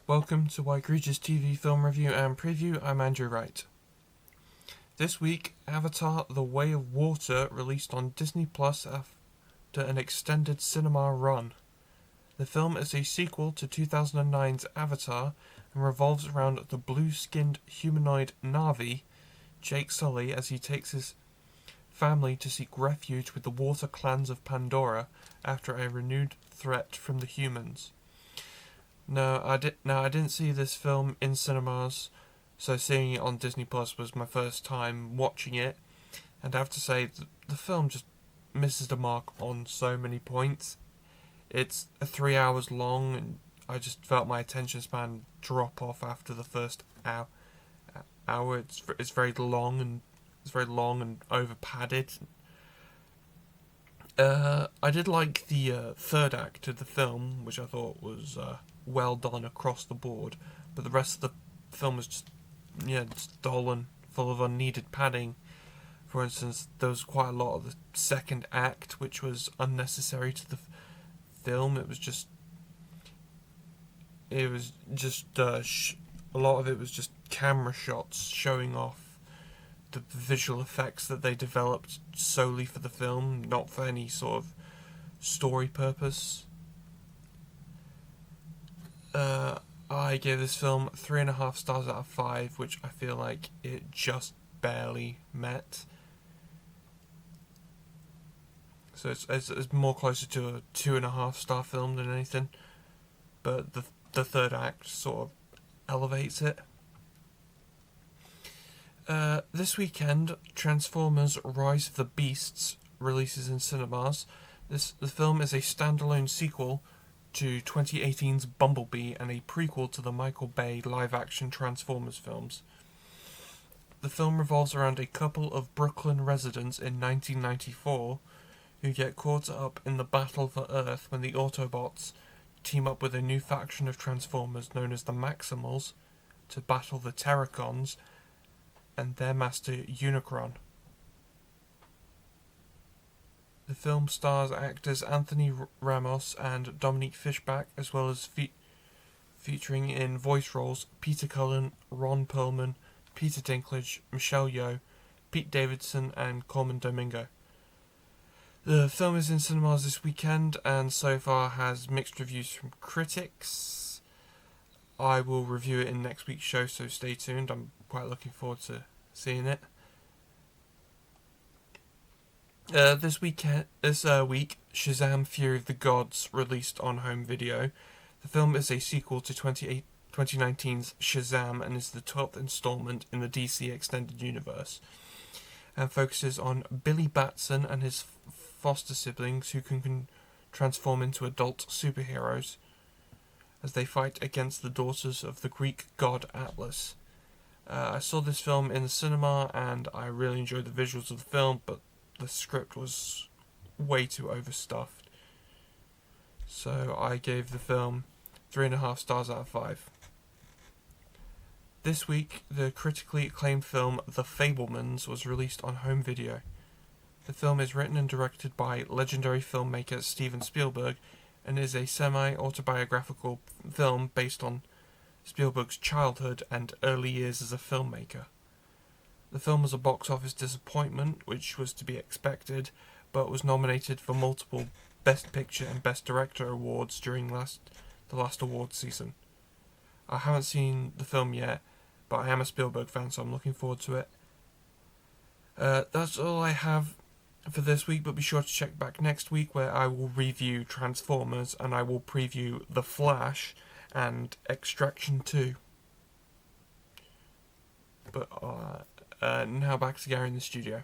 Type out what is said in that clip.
Welcome to Egregious TV Film Review and Preview. I'm Andrew Wright. This week, Avatar: The Way of Water released on Disney Plus after an extended cinema run. The film is a sequel to 2009's Avatar and revolves around the blue-skinned humanoid Na'vi, Jake Sully, as he takes his family to seek refuge with the water clans of Pandora after a renewed threat from the humans. I didn't see this film in cinemas, so seeing it on Disney Plus was my first time watching it, and I have to say the film just misses the mark on so many points. It's 3 hours long, and I just felt my attention span drop off after the first hour. It's very long and over padded. I did like the third act of the film, which I thought was well done across the board, but the rest of the film was just dull and full of unneeded padding. For instance, there was quite a lot of the second act which was unnecessary to the film. It was just a lot of it was just camera shots showing off the visual effects that they developed solely for the film, not for any sort of story purpose. I gave this film 3.5 stars out of 5, which I feel like it just barely met. So it's more closer to a 2.5 star film than anything, but the third act sort of elevates it. This weekend, Transformers: Rise of the Beasts releases in cinemas. The film is a standalone sequel to 2018's Bumblebee and a prequel to the Michael Bay live-action Transformers films. The film revolves around a couple of Brooklyn residents in 1994 who get caught up in the battle for Earth when the Autobots team up with a new faction of Transformers known as the Maximals to battle the Terracons and their master Unicron. The film stars actors Anthony Ramos and Dominique Fishback, as well as featuring in voice roles Peter Cullen, Ron Perlman, Peter Dinklage, Michelle Yeoh, Pete Davidson, and Colman Domingo. The film is in cinemas this weekend and so far has mixed reviews from critics. I will review it in next week's show, so stay tuned. I'm quite looking forward to seeing it. This week, Shazam! Fury of the Gods released on home video. The film is a sequel to 2019's Shazam and is the 12th installment in the DC Extended Universe, and focuses on Billy Batson and his foster siblings who can transform into adult superheroes as they fight against the daughters of the Greek god Atlas. I saw this film in the cinema and I really enjoyed the visuals of the film, but the script was way too overstuffed. So I gave the film 3.5 stars out of 5. This week, the critically acclaimed film The Fabelmans was released on home video. The film is written and directed by legendary filmmaker Steven Spielberg and is a semi-autobiographical film based on Spielberg's childhood and early years as a filmmaker. The film was a box office disappointment, which was to be expected, but was nominated for multiple Best Picture and Best Director awards during the last awards season. I haven't seen the film yet, but I am a Spielberg fan, so I'm looking forward to it. That's all I have for this week, but be sure to check back next week where I will review Transformers and I will preview The Flash and Extraction 2. But now back to Gary in the studio.